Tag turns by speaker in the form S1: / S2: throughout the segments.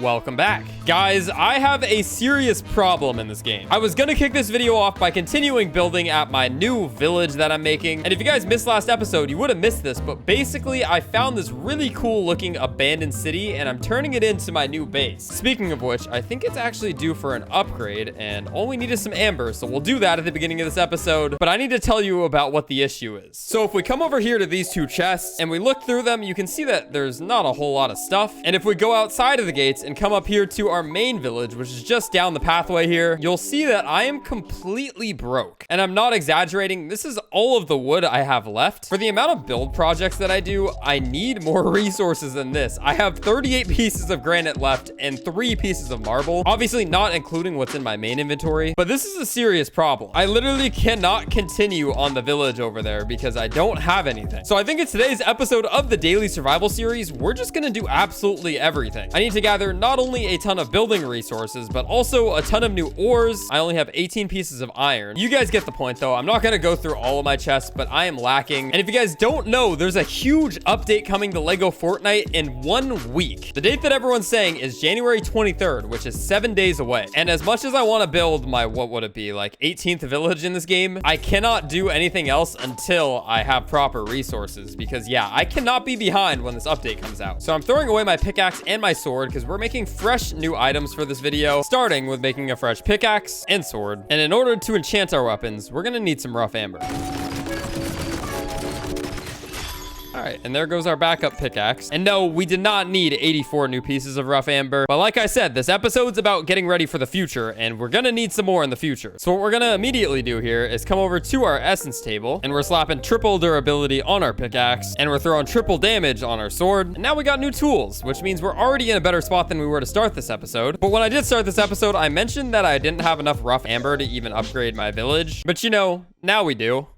S1: Welcome back. Guys, I have a serious problem in this game. I was gonna kick this video off by continuing building at my new village that I'm making. And if you guys missed last episode, you would have missed this, but basically I found this really cool looking abandoned city and I'm turning it into my new base. Speaking of which, I think it's actually due for an upgrade and all we need is some amber. So we'll do that at the beginning of this episode, but I need to tell you about what the issue is. So if we come over here to these two chests and we look through them, you can see that there's not a whole lot of stuff. And if we go outside of the gates and come up here to our main village, which is just down the pathway here, you'll see that I am completely broke. And I'm not exaggerating. This is all of the wood I have left. For the amount of build projects that I do, I need more resources than this. I have 38 pieces of granite left and 3 pieces of marble. Obviously not including what's in my main inventory, but this is a serious problem. I literally cannot continue on the village over there because I don't have anything. So I think in today's episode of the Daily Survival series, we're just gonna do absolutely everything. I need to gather not only a ton of building resources, but also a ton of new ores. I only have 18 pieces of iron. You guys get the point though. I'm not going to go through all of my chests, but I am lacking. And if you guys don't know, there's a huge update coming to Lego Fortnite in 1 week. The date that everyone's saying is January 23rd, which is 7 days away. And as much as I want to build my, what would it be, like 18th village in this game, I cannot do anything else until I have proper resources because yeah, I cannot be behind when this update comes out. So I'm throwing away my pickaxe and my sword because we're making fresh new items for this video, starting with making a fresh pickaxe and sword. And in order to enchant our weapons, we're gonna need some rough amber. All right, and there goes our backup pickaxe. And no, we did not need 84 new pieces of rough amber. But like I said, this episode's about getting ready for the future, and we're gonna need some more in the future. So what we're gonna immediately do here is come over to our essence table, and we're slapping triple durability on our pickaxe, and we're throwing triple damage on our sword. And now we got new tools, which means we're already in a better spot than we were to start this episode. But when I did start this episode, I mentioned that I didn't have enough rough amber to even upgrade my village. But you know, now we do.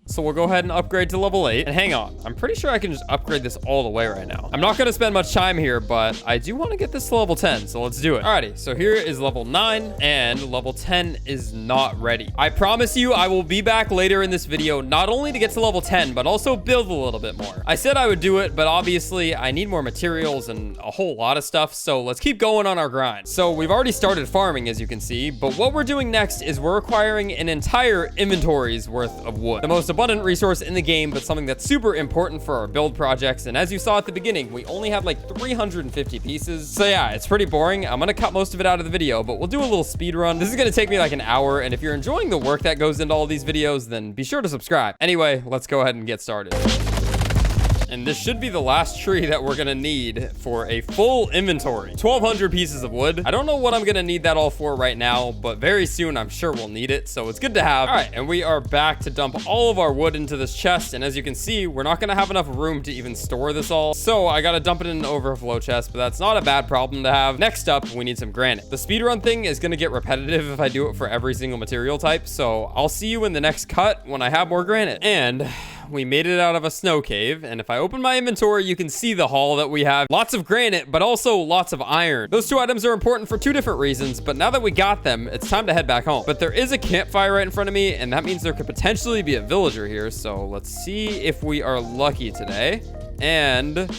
S1: So we'll go ahead and upgrade to level 8. And hang on, I'm pretty sure I can just upgrade this all the way right now. I'm not going to spend much time here, but I do want to get this to level 10. So let's do it. Alrighty, so here is level 9 and level 10 is not ready. I promise you I will be back later in this video, not only to get to level 10, but also build a little bit more. I said I would do it, but obviously I need more materials and a whole lot of stuff. So let's keep going on our grind. So we've already started farming, as you can see, but what we're doing next is we're acquiring an entire inventory's worth of wood. The most abundant resource in the game, but something that's super important for our build projects. And as you saw at the beginning, we only have like 350 pieces. So yeah, it's pretty boring. I'm gonna cut most of it out of the video, but we'll do a little speed run. This is gonna take me like an hour. And if you're enjoying the work that goes into all these videos, then be sure to subscribe. Anyway, let's go ahead and get started. And this should be the last tree that we're gonna need for a full inventory. 1,200 pieces of wood. I don't know what I'm gonna need that all for right now, but very soon I'm sure we'll need it, so it's good to have. All right, and we are back to dump all of our wood into this chest, and as you can see, we're not gonna have enough room to even store this all, so I gotta dump it in an overflow chest, but that's not a bad problem to have. Next up, we need some granite. The speedrun thing is gonna get repetitive if I do it for every single material type, so I'll see you in the next cut when I have more granite. And we made it out of a snow cave, and if I open my inventory, you can see the haul that we have. Lots of granite, but also lots of iron. Those two items are important for 2 different reasons, but now that we got them, it's time to head back home. But there is a campfire right in front of me, and that means there could potentially be a villager here, so let's see if we are lucky today. And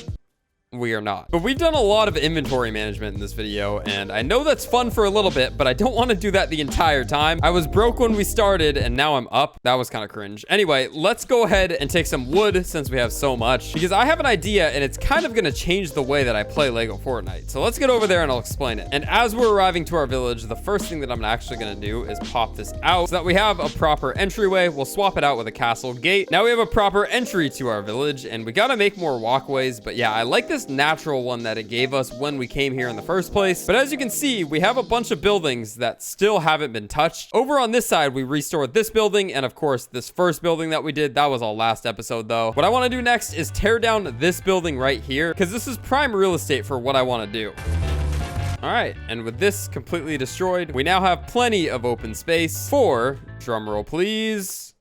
S1: we are not. But we've done a lot of inventory management in this video, and I know that's fun for a little bit, but I don't want to do that the entire time. I was broke when we started, and now I'm up. That was kind of cringe. Anyway, let's go ahead and take some wood since we have so much, because I have an idea, and it's kind of going to change the way that I play Lego Fortnite. So let's get over there and I'll explain it. And as we're arriving to our village, the first thing that I'm actually going to do is pop this out so that we have a proper entryway. We'll swap it out with a castle gate. Now we have a proper entry to our village, and we got to make more walkways. But yeah, I like this natural one that it gave us when we came here in the first place. But as you can see, we have a bunch of buildings that still haven't been touched. Over on this side, we restored this building, and of course this first building that we did, that was all last episode though. What I want to do next is tear down this building right here, because this is prime real estate for what I want to do. All right, and with this completely destroyed, we now have plenty of open space for, drumroll please,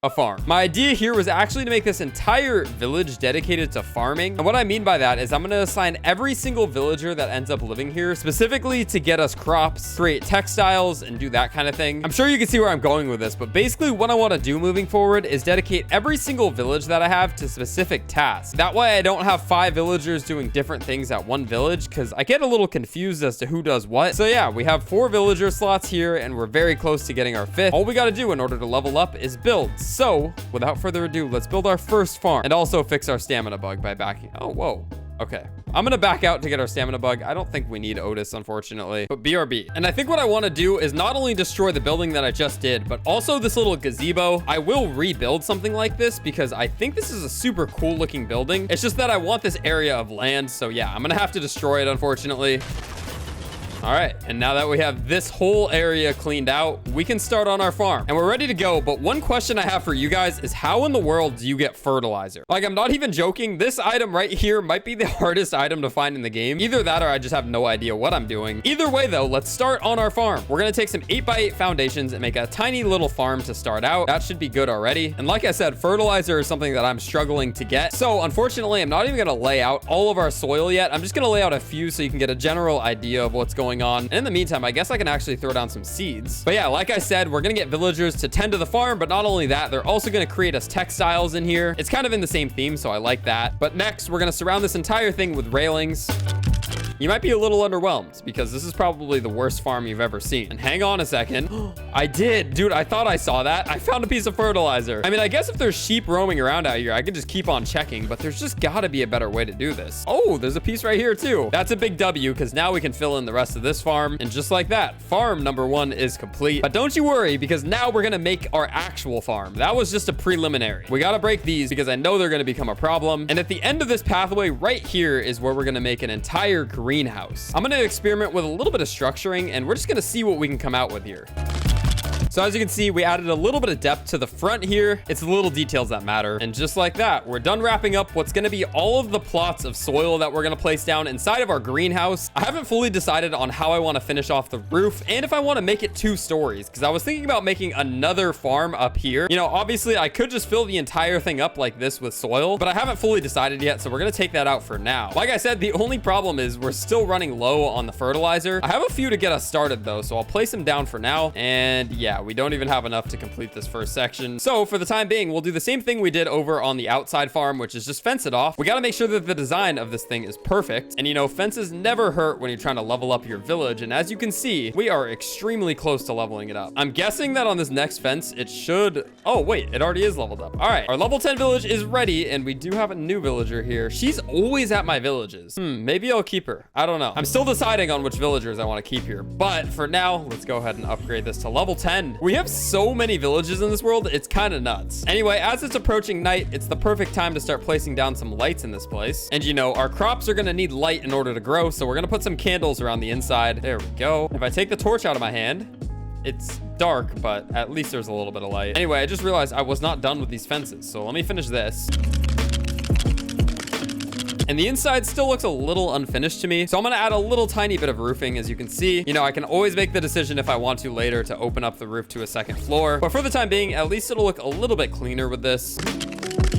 S1: a farm. My idea here was actually to make this entire village dedicated to farming. And what I mean by that is I'm going to assign every single villager that ends up living here specifically to get us crops, create textiles, and do that kind of thing. I'm sure you can see where I'm going with this, but basically what I want to do moving forward is dedicate every single village that I have to specific tasks. That way I don't have 5 villagers doing different things at one village, because I get a little confused as to who does what. So yeah, we have 4 villager slots here, and we're very close to getting our 5th. All we got to do in order to level up is build. So without further ado, let's build our first farm and also fix our stamina bug by backing. Oh, whoa. Okay. I'm going to back out to get our stamina bug. I don't think we need Otis, unfortunately, but BRB. And I think what I want to do is not only destroy the building that I just did, but also this little gazebo. I will rebuild something like this because I think this is a super cool looking building. It's just that I want this area of land. So yeah, I'm going to have to destroy it, unfortunately. All right, and now that we have this whole area cleaned out, we can start on our farm and we're ready to go. But one question I have for you guys is, how in the world do you get fertilizer? Like, I'm not even joking. This item right here might be the hardest item to find in the game. Either that or I just have no idea what I'm doing. Either way though, let's start on our farm. We're gonna take some 8x8 foundations and make a tiny little farm to start out. That should be good already. And like I said, fertilizer is something that I'm struggling to get. So unfortunately, I'm not even gonna lay out all of our soil yet. I'm just gonna lay out a few so you can get a general idea of what's going on. And in the meantime, I guess I can actually throw down some seeds. But yeah, like I said, we're gonna get villagers to tend to the farm, but not only that, they're also gonna create us textiles in here. It's kind of in the same theme, so I like that. But next, we're gonna surround this entire thing with railings. You might be a little underwhelmed because this is probably the worst farm you've ever seen. And hang on a second. I did. Dude, I thought I saw that. I found a piece of fertilizer. I mean, I guess if there's sheep roaming around out here, I could just keep on checking, but there's just gotta be a better way to do this. Oh, there's a piece right here too. That's a big W because now we can fill in the rest of this farm. And just like that, farm number 1 is complete. But don't you worry, because now we're gonna make our actual farm. That was just a preliminary. We gotta break these because I know they're gonna become a problem. And at the end of this pathway right here is where we're gonna make an entire greenhouse. I'm going to experiment with a little bit of structuring, and we're just going to see what we can come out with here. So as you can see, we added a little bit of depth to the front here. It's the little details that matter. And just like that, we're done wrapping up what's going to be all of the plots of soil that we're going to place down inside of our greenhouse. I haven't fully decided on how I want to finish off the roof and if I want to make it 2 stories, because I was thinking about making another farm up here. You know, obviously I could just fill the entire thing up like this with soil, but I haven't fully decided yet. So we're going to take that out for now. Like I said, the only problem is we're still running low on the fertilizer. I have a few to get us started though, so I'll place them down for now. And yeah, we don't even have enough to complete this first section. So for the time being, we'll do the same thing we did over on the outside farm, which is just fence it off. We got to make sure that the design of this thing is perfect. And you know, fences never hurt when you're trying to level up your village. And as you can see, we are extremely close to leveling it up. I'm guessing that on this next fence, it should... Oh, wait, it already is leveled up. All right, our level 10 village is ready. And we do have a new villager here. She's always at my villages. Maybe I'll keep her. I don't know. I'm still deciding on which villagers I want to keep here. But for now, let's go ahead and upgrade this to level 10. We have so many villages in this world, it's kind of nuts. Anyway, as it's approaching night, it's the perfect time to start placing down some lights in this place. And you know, our crops are going to need light in order to grow, so we're going to put some candles around the inside. There we go. If I take the torch out of my hand, it's dark, but at least there's a little bit of light. Anyway, I just realized I was not done with these fences, so let me finish this. And the inside still looks a little unfinished to me. So I'm going to add a little tiny bit of roofing. As you can see, you know, I can always make the decision if I want to later to open up the roof to a second floor. But for the time being, at least it'll look a little bit cleaner with this.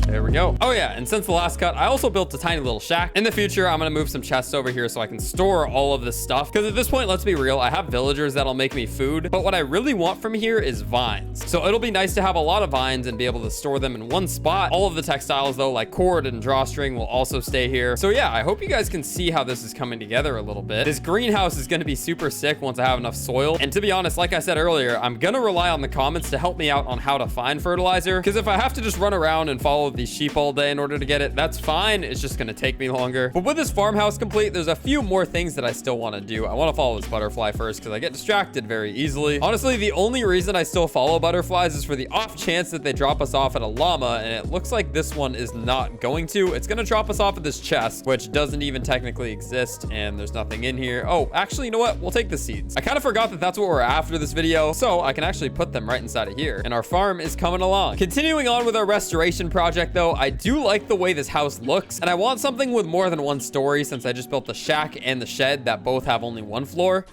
S1: There we go. Oh yeah, and since the last cut, I also built a tiny little shack. In the future, I'm gonna move some chests over here so I can store all of this stuff. Because at this point, let's be real, I have villagers that'll make me food. But what I really want from here is vines. So it'll be nice to have a lot of vines and be able to store them in one spot. All of the textiles though, like cord and drawstring, will also stay here. So yeah, I hope you guys can see how this is coming together a little bit. This greenhouse is gonna be super sick once I have enough soil. And to be honest, like I said earlier, I'm gonna rely on the comments to help me out on how to find fertilizer. Because if I have to just run around and follow these sheep all day in order to get it, that's fine. It's just gonna take me longer. But with this farmhouse complete, there's a few more things that I still want to do. I want to follow this butterfly first because I get distracted very easily. Honestly, the only reason I still follow butterflies is for the off chance that they drop us off at a llama, and it looks like this one is not going to. It's gonna drop us off at this chest, which doesn't even technically exist, and there's nothing in here. Oh, actually, you know what? We'll take the seeds. I kind of forgot that that's what we're after this video, so I can actually put them right inside of here, and our farm is coming along. Continuing on with our restoration project though, I do like the way this house looks, and I want something with more than one story since I just built the shack and the shed that both have only one floor.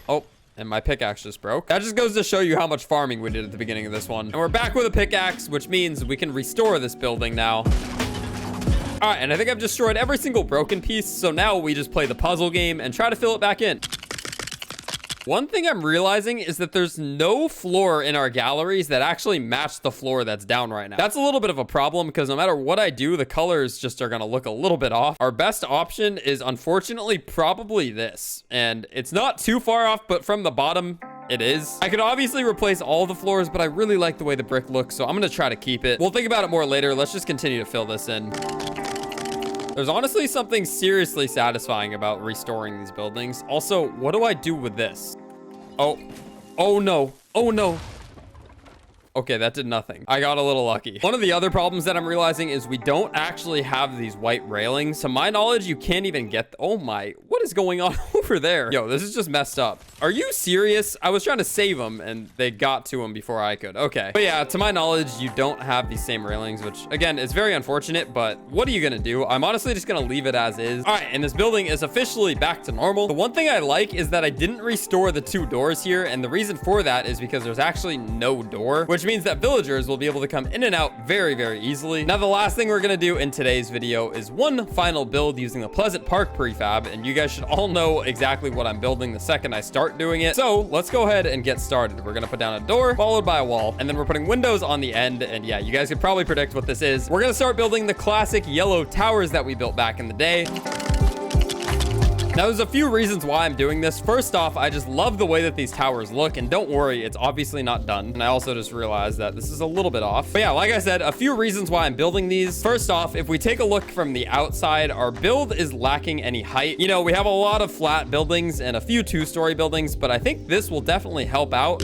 S1: Oh, And my pickaxe just broke. That just goes to show you how much farming we did at the beginning of this one. And we're back with a pickaxe, which means we can restore this building now. All right, and I think I've destroyed every single broken piece. So now we just play the puzzle game and try to fill it back in. One thing I'm realizing is that there's no floor in our galleries that actually match the floor that's down right now. That's a little bit of a problem because no matter what I do, the colors just are going to look a little bit off. Our best option is unfortunately probably this. And it's not too far off, but from the bottom, it is. I could obviously replace all the floors, but I really like the way the brick looks, so I'm going to try to keep it. We'll think about it more later. Let's just continue to fill this in. There's honestly something seriously satisfying about restoring these buildings. Also, what do I do with this? Oh no. Oh no. Okay, that did nothing. I got a little lucky. One of the other problems that I'm realizing is we don't actually have these white railings. To my knowledge, you can't even get... Oh my, what is going on over there? Yo, this is just messed up. Are you serious? I was trying to save them and they got to them before I could. Okay. But yeah, to my knowledge, you don't have these same railings, which again, is very unfortunate, but what are you gonna do? I'm honestly just gonna leave it as is. All right, and this building is officially back to normal. The one thing I like is that I didn't restore the 2 doors here, and the reason for that is because there's actually no door, which means that villagers will be able to come in and out very, very easily. Now, the last thing we're gonna do in today's video is one final build using the Pleasant Park prefab, and you guys should all know exactly what I'm building the second I start doing it. So let's go ahead and get started. We're gonna put down a door followed by a wall, and then we're putting windows on the end. And yeah, you guys could probably predict what this is. We're gonna start building the classic yellow towers that we built back in the day. Now, there's a few reasons why I'm doing this. First off, I just love the way that these towers look, and don't worry, it's obviously not done. And I also just realized that this is a little bit off. But yeah, like I said, a few reasons why I'm building these. First off, if we take a look from the outside, our build is lacking any height. You know, we have a lot of flat buildings and a few 2-story buildings, but I think this will definitely help out.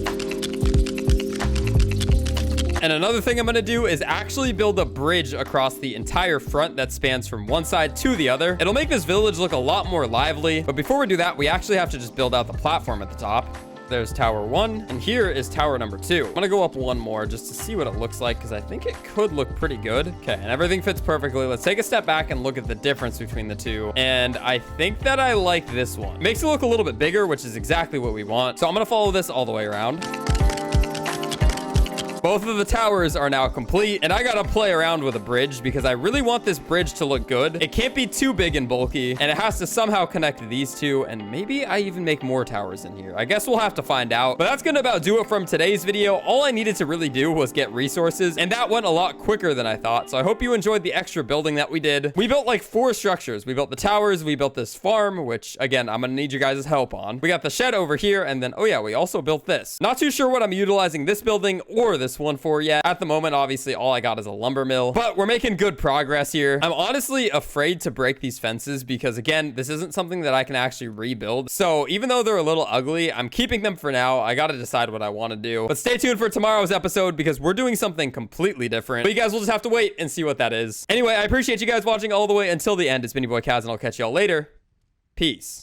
S1: And another thing I'm going to do is actually build a bridge across the entire front that spans from one side to the other. It'll make this village look a lot more lively. But before we do that, we actually have to just build out the platform at the top. There's tower 1, and here is tower number 2. I'm gonna go up one more just to see what it looks like, because I think it could look pretty good. Okay, and everything fits perfectly. Let's take a step back and look at the difference between the two. And I think that I like this one. It makes it look a little bit bigger, which is exactly what we want. So I'm gonna follow this all the way around. Both of the towers are now complete, and I gotta play around with a bridge because I really want this bridge to look good. It can't be too big and bulky, and it has to somehow connect these two, and maybe I even make more towers in here. I guess we'll have to find out. But that's gonna about do it from today's video. All I needed to really do was get resources, and that went a lot quicker than I thought. So I hope you enjoyed the extra building that we did. We built like 4 structures. We built the towers, we built this farm, which again, I'm gonna need you guys' help on. We got the shed over here, and then, oh yeah, we also built this. Not too sure what I'm utilizing this building or this one for yet. At the moment, obviously, all I got is a lumber mill, but we're making good progress here. I'm honestly afraid to break these fences because, again, this isn't something that I can actually rebuild. So even though they're a little ugly, I'm keeping them for now. I got to decide what I want to do. But stay tuned for tomorrow's episode because we're doing something completely different. But you guys will just have to wait and see what that is. Anyway, I appreciate you guys watching all the way until the end. It's been your boy Kaz, and I'll catch y'all later. Peace.